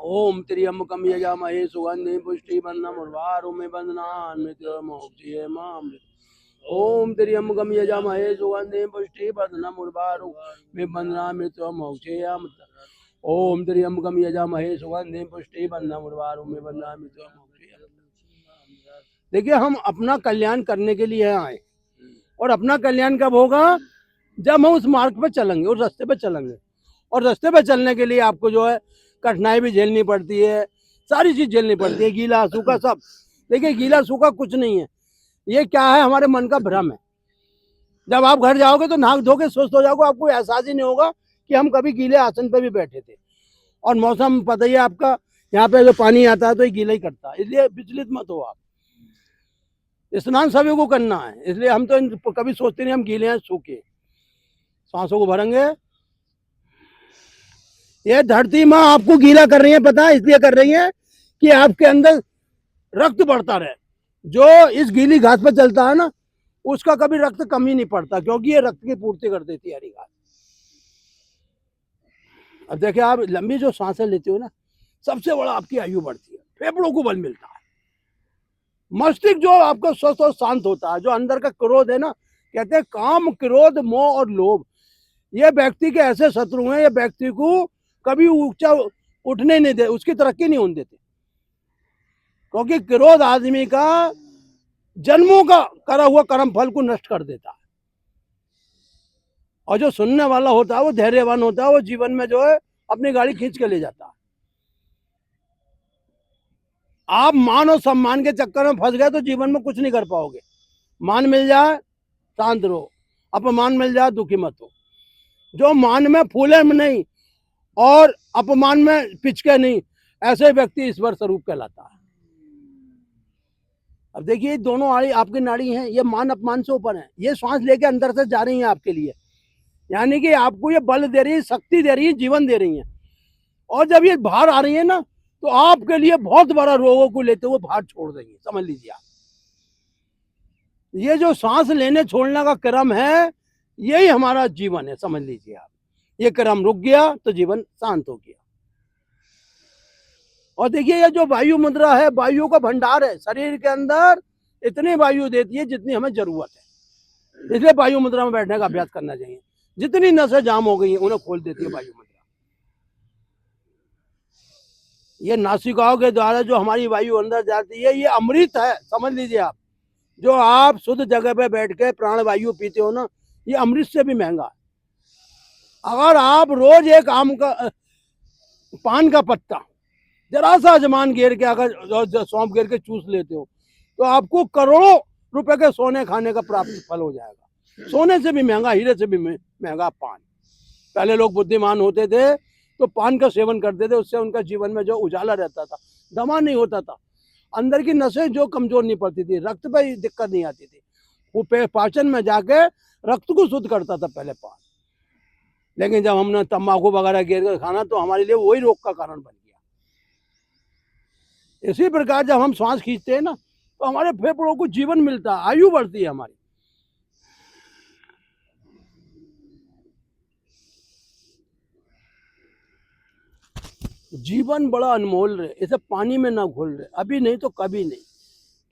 ओम त्र्यंबकम यजामहे सुगंधिं पुष्टिवर्धनम् उर्वारुकमिव बन्धनान् मृत्युर्मुक्षयेमामृतम्। ओम त्र्यंबकम यजामहे सुगंधिं पुष्टिवर्धनम् उर्वारुकमिव बन्धनान् मृत्युर्मुक्षयेमामृतम्। ओम त्र्यंबकम यजामहे सुगंधिं पुष्टिवर्धनम् उर्वारुकमिव बन्धनान् मृत्युर्मुक्षयेमामृतम्। देखिए, हम अपना कल्याण करने के लिए आए, और अपना कल्याण कब होगा? जब हम उस मार्ग पे चलेंगे, उस रास्ते पे चलेंगे। और रास्ते पे चलने के लिए आपको जो है कठिनाई भी झेलनी पड़ती है, सारी चीज झेलनी पड़ती है, गीला सूखा सब। देखिए, गीला सूखा कुछ नहीं है, ये क्या है? हमारे मन का भ्रम है। जब आप घर जाओगे तो नहा धो के स्वस्थ हो जाओगे, आपको एहसास ही नहीं होगा कि हम कभी गीले आसन पे भी बैठे थे। और मौसम पता ही है आपका, यहाँ पे जो पानी आता है तो ये गीला ही करता है, इसलिए विचलित मत हो आप। स्नान सभी को करना है, इसलिए हम तो कभी सोचते नहीं हम गीले हैं सूखे। सांसों को भरेंगे। ये धरती माँ आपको गीला कर रही है, पता है इसलिए कर रही है कि आपके अंदर रक्त बढ़ता रहे। जो इस गीली घास पर चलता है ना, उसका कभी रक्त कम ही नहीं पड़ता, क्योंकि ये रक्त की पूर्ति कर देती है हरी घास। अब देखिए, आप लंबी जो सांसें लेते हो ना, सबसे बड़ा आपकी आयु बढ़ती है, फेफड़ों को बल मिलता है, मस्तिष्क जो आपका स्वस्थ और शांत होता है। जो अंदर का क्रोध है ना, कहते हैं काम, क्रोध, मोह और लोभ, ये व्यक्ति के ऐसे शत्रु हैं, ये व्यक्ति को कभी ऊंचा उठने नहीं दे, उसकी तरक्की नहीं होने देते। क्योंकि क्रोध आदमी का जन्मों का करा हुआ कर्म फल को नष्ट कर देता है। और जो सुनने वाला होता है वो धैर्यवान होता है, वो जीवन में जो है अपनी गाड़ी खींच के ले जाता है। आप मान और सम्मान के चक्कर में फंस गए तो जीवन में कुछ नहीं कर पाओगे। मान मिल जाए शांत रहो, अपमान मिल जाए दुखी मत हो। जो मान में फूले में नहीं और अपमान में पिचके नहीं, ऐसे व्यक्ति ईश्वर स्वरूप कहलाता है। अब देखिए, दोनों नाड़ी आपकी नाड़ी हैं, ये मान अपमान से ऊपर है, ये श्वास लेके अंदर से जा रही है आपके लिए, यानी कि आपको ये बल दे रही है, शक्ति दे रही है, जीवन दे रही है। और जब ये बाहर आ रही है ना, तो आपके लिए बहुत बड़ा रोगों को लेते हुए बाहर छोड़ देंगे, समझ लीजिए आप। ये जो सांस लेने छोड़ने का क्रम है, यही हमारा जीवन है, समझ लीजिए आप। ये क्रम रुक गया तो जीवन शांत हो गया। और देखिए, ये जो वायु मुद्रा है, वायु का भंडार है, शरीर के अंदर इतनी वायु देती है जितनी हमें जरूरत है। इसलिए वायु मुद्रा में बैठने का अभ्यास करना चाहिए। जितनी नसें जाम हो गई हैं उन्हें खोल देती है वायु मुद्रा। ये नासिकाओं के द्वारा जो हमारी वायु अंदर जाती है, ये अमृत है, समझ लीजिए आप। जो आप शुद्ध जगह पे बैठ के प्राण वायु पीते हो ना, ये अमृत से भी महंगा है। अगर आप रोज एक आम का पान का पत्ता जरा सा अजमान घेर के, अगर सौंप घेर के चूस लेते हो, तो आपको करोड़ों रुपए के सोने खाने का प्राप्त फल हो जाएगा। सोने से भी महंगा, हीरे से भी महंगा पान। पहले लोग बुद्धिमान होते थे तो पान का सेवन करते थे, उससे उनका जीवन में जो उजाला रहता था, दमा नहीं होता था, अंदर की नसें जो कमजोर नहीं पड़ती थी, रक्त पे दिक्कत नहीं आती थी, वो पाचन में जाके रक्त को शुद्ध करता था पहले पान। लेकिन जब हमने तंबाकू वगैरह गिर कर खाना, तो हमारे लिए वही रोग का कारण बन गया। इसी प्रकार जब हम श्वास खींचते हैं ना, तो हमारे फेफड़ों को जीवन मिलता है, आयु बढ़ती है हमारी। जीवन बड़ा अनमोल रहे, इसे पानी में ना घोल रहे, अभी नहीं तो कभी नहीं।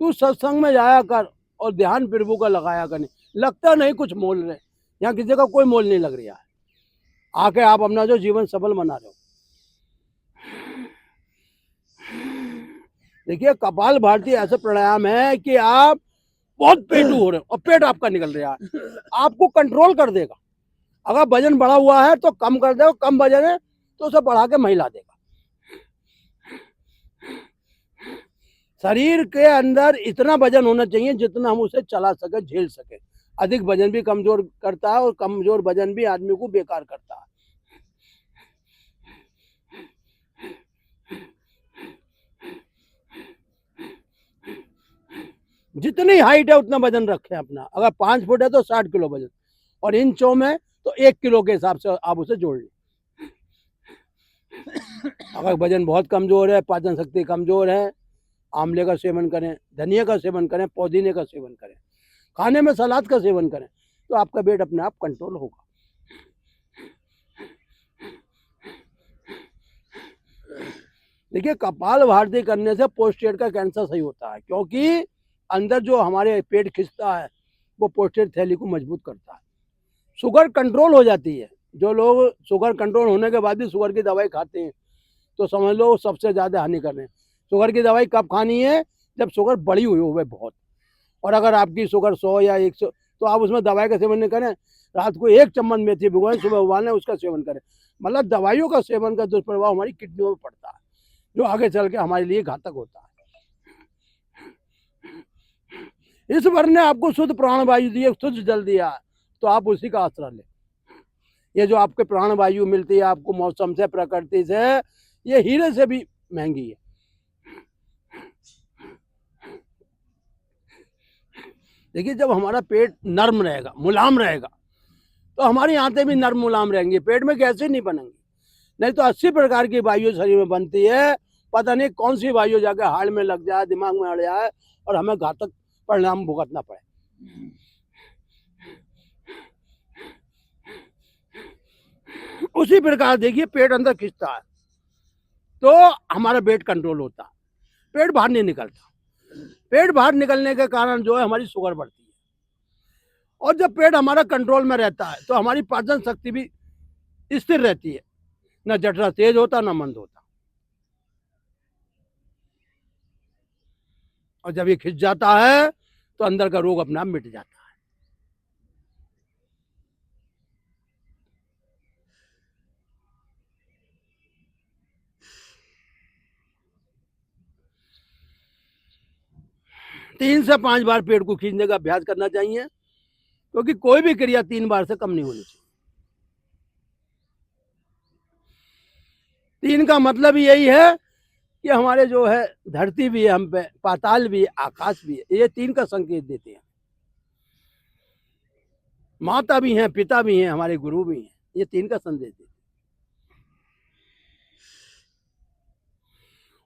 तू सत्संग में जाया कर और ध्यान प्रभु का लगाया कर। नहीं लगता नहीं कुछ मोल रहे, यहाँ किसी का कोई मोल नहीं लग रहा है। आके आप अपना जो जीवन सफल बना रहे हो। देखिए, कपाल भारती ऐसा प्राणायाम है कि आप बहुत पेटू हो रहे हो और पेट आपका निकल रहा है, आपको कंट्रोल कर देगा। अगर वजन बढ़ा हुआ है तो कम कर देगा, कम वजन है तो उसे बढ़ा के महिला देगा। शरीर के अंदर इतना वजन होना चाहिए जितना हम उसे चला सके, झेल सके। अधिक वजन भी कमजोर करता है और कमजोर वजन भी आदमी को बेकार करता है। जितनी हाइट है उतना वजन रखें अपना। अगर 5 फुट है तो 60 किलो वजन, और इंचों में तो 1 किलो के हिसाब से आप उसे जोड़ लें। अगर वजन बहुत कमजोर है, पाचन शक्ति कमजोर है, आंवले का सेवन करें, धनिया का सेवन करें, पुदीने का सेवन करें, खाने में सलाद का सेवन करें, तो आपका वेट अपने आप कंट्रोल होगा। देखिए कपाल भारती करने से पोस्टेट का कैंसर सही होता है, क्योंकि अंदर जो हमारे पेट खिंचता है वो पोस्टेट थैली को मजबूत करता है। शुगर कंट्रोल हो जाती है। जो लोग शुगर कंट्रोल होने के बाद भी शुगर की दवाई खाते हैं तो समझ लो सबसे ज़्यादा हानि कर रहे हैं। शुगर की दवाई कब खानी है? जब शुगर बढ़ी हुई हो बहुत। और अगर आपकी शुगर 100 या 100 तो आप उसमें दवाई का सेवन नहीं करें। रात को 1 चम्मच मेथी भिगोएं, सुबह उबालें, उसका सेवन करें। मतलब दवाइयों का सेवन का दुष्प्रभाव हमारी किडनियों में पड़ता है, जो आगे चल के हमारे लिए घातक होता है। इस वर ने आपको शुद्ध प्राणवायु दी, शुद्ध जल दिया, तो आप उसी का आश्रय लें। ये जो आपके प्राणवायु मिलती है आपको मौसम से, प्रकृति से, ये हीरे से भी महंगी है। देखिए जब हमारा पेट नर्म रहेगा, मुलायम रहेगा, तो हमारी आंतें भी नर्म मुलायम रहेंगी, पेट में गैसें नहीं बनेंगी। नहीं तो 80 प्रकार की वायु शरीर में बनती है, पता नहीं कौन सी वायु जाकर हार्ट में लग जाए, दिमाग में अड़ जाए और हमें घातक परिणाम भुगतना पड़े। उसी प्रकार देखिए पेट अंदर खिंचता है तो हमारा पेट कंट्रोल होता है, पेट बाहर नहीं निकलता। पेट बाहर निकलने के कारण जो है हमारी शुगर बढ़ती है। और जब पेट हमारा कंट्रोल में रहता है तो हमारी पाचन शक्ति भी स्थिर रहती है, न जठरा तेज होता न मंद होता। और जब ये खिंच जाता है तो अंदर का रोग अपने आप मिट जाता है। तीन से 5 बार पेट को खींचने का अभ्यास करना चाहिए, क्योंकि कोई भी क्रिया 3 बार से कम नहीं होनी चाहिए। 3 का मतलब यही है कि हमारे जो है धरती भी है हम पे, पाताल भी है, आकाश भी है, ये 3 का संकेत देते हैं। माता भी हैं, पिता भी हैं, हमारे गुरु भी हैं, ये 3 का संदेश देते हैं।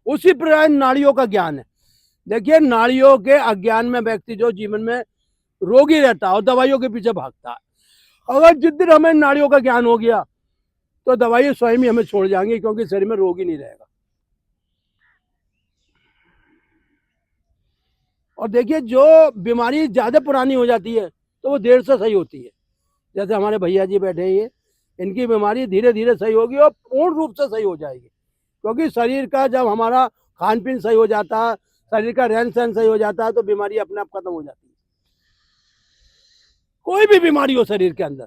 उसी प्रकार नाड़ियों का ज्ञान है। देखिए नाड़ियों के अज्ञान में व्यक्ति जो जीवन में रोगी रहता है और दवाइयों के पीछे भागता है, अगर जिस दिन हमें नाड़ियों का ज्ञान हो गया तो दवाई स्वयं ही हमें छोड़ जाएंगी, क्योंकि शरीर में रोग ही नहीं रहेगा। और देखिए जो बीमारी ज्यादा पुरानी हो जाती है तो वो देर से सही होती है। जैसे हमारे भैया जी बैठे हैं, इनकी बीमारी धीरे धीरे सही होगी और पूर्ण रूप से सही हो जाएगी, क्योंकि शरीर का जब हमारा खान पीन सही हो जाता है, शरीर का रहन सहन सही हो जाता है, तो बीमारी अपने आप खत्म हो जाती है। कोई भी बीमारी हो शरीर के अंदर,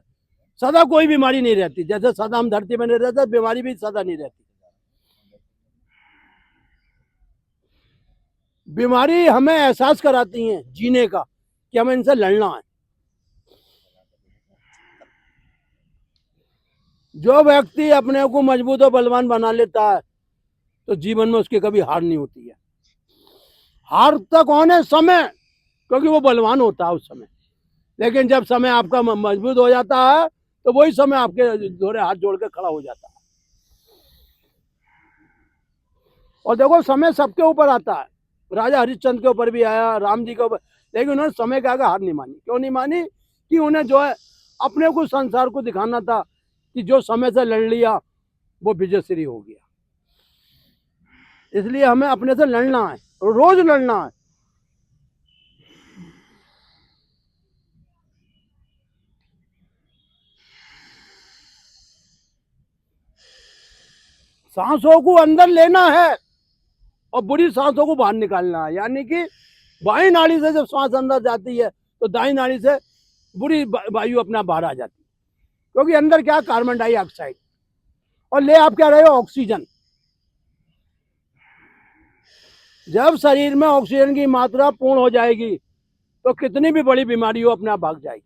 सदा कोई बीमारी नहीं रहती। जैसे सदा हम धरती में नहीं रहते, बीमारी भी सदा नहीं रहती। बीमारी हमें एहसास कराती है जीने का कि हमें इनसे लड़ना है। जो व्यक्ति अपने को मजबूत और बलवान बना लेता है तो जीवन में उसकी कभी हार नहीं होती है। हार तक कौन है? समय, क्योंकि वो बलवान होता है उस समय। लेकिन जब समय आपका मजबूत हो जाता है तो वही समय आपके दोहरे हाथ जोड़ के खड़ा हो जाता है। और देखो समय सबके ऊपर आता है, राजा हरिश्चंद्र के ऊपर भी आया, राम जी के ऊपर, लेकिन उन्होंने समय के आगे हार नहीं मानी। क्यों नहीं मानी? कि उन्हें जो है अपने को संसार को दिखाना था कि जो समय से लड़ लिया वो विजयश्री हो गया। इसलिए हमें अपने से लड़ना है, रोज लड़ना है। सांसों को अंदर लेना है और बुरी सांसों को बाहर निकालना है। यानी कि बाई नाड़ी से जब सांस अंदर जाती है तो दाई नाड़ी से बुरी वायु अपना बाहर आ जाती है, क्योंकि अंदर क्या, कार्बन डाइऑक्साइड, और ले आप क्या रहे हो, ऑक्सीजन। जब शरीर में ऑक्सीजन की मात्रा पूर्ण हो जाएगी तो कितनी भी बड़ी बीमारी हो अपने आप भाग जाएगी।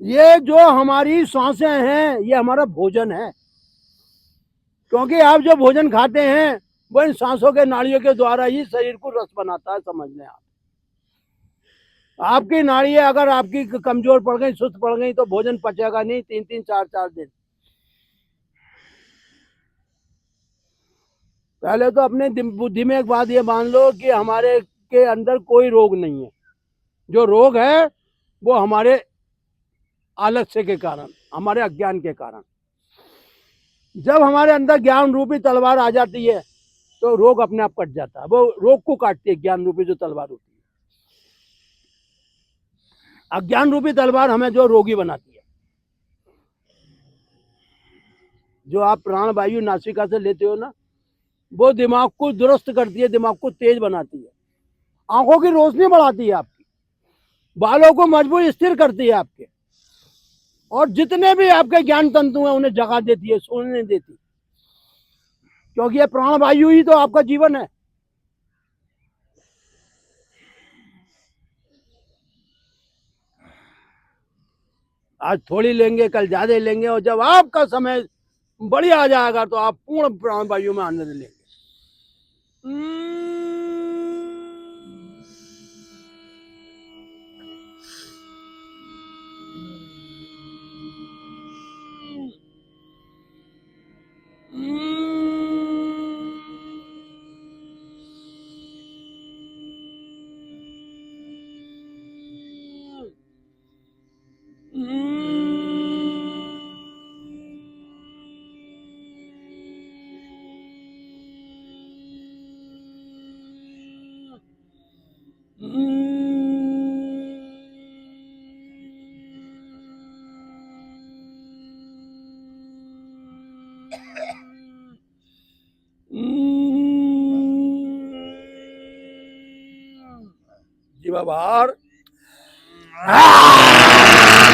ये जो हमारी सांसें हैं ये हमारा भोजन है, क्योंकि आप जो भोजन खाते हैं वो इन सांसों के नाड़ियों के द्वारा ही शरीर को रस बनाता है। समझ लें आप, आपकी नाड़ियां अगर आपकी कमजोर पड़ गई, सुस्त पड़ गई, तो भोजन पचेगा नहीं 3-3, 4-4 दिन। पहले तो अपने बुद्धि में एक बात ये मान लो कि हमारे के अंदर कोई रोग नहीं है। जो रोग है वो हमारे आलस्य के कारण, हमारे अज्ञान के कारण। जब हमारे अंदर ज्ञान रूपी तलवार आ जाती है तो रोग अपने आप कट जाता है। वो रोग को काटती है ज्ञान रूपी जो तलवार होती है। अज्ञान रूपी तलवार हमें जो रोगी बनाती है। जो आप प्राण वायु नासिका से लेते हो ना, वो दिमाग को दुरुस्त करती है, दिमाग को तेज बनाती है, आंखों की रोशनी बढ़ाती है आपकी, बालों को मजबूत स्थिर करती है आपके, और जितने भी आपके ज्ञान तंतु हैं उन्हें जगा देती है, सोने देती है। क्योंकि ये प्राण वायु ही तो आपका जीवन है। आज थोड़ी लेंगे, कल ज्यादा लेंगे, और जब आपका समय बढ़िया आ जाएगा तो आप पूर्ण प्राण वायु में आनंद लेंगे। जीवा बाहर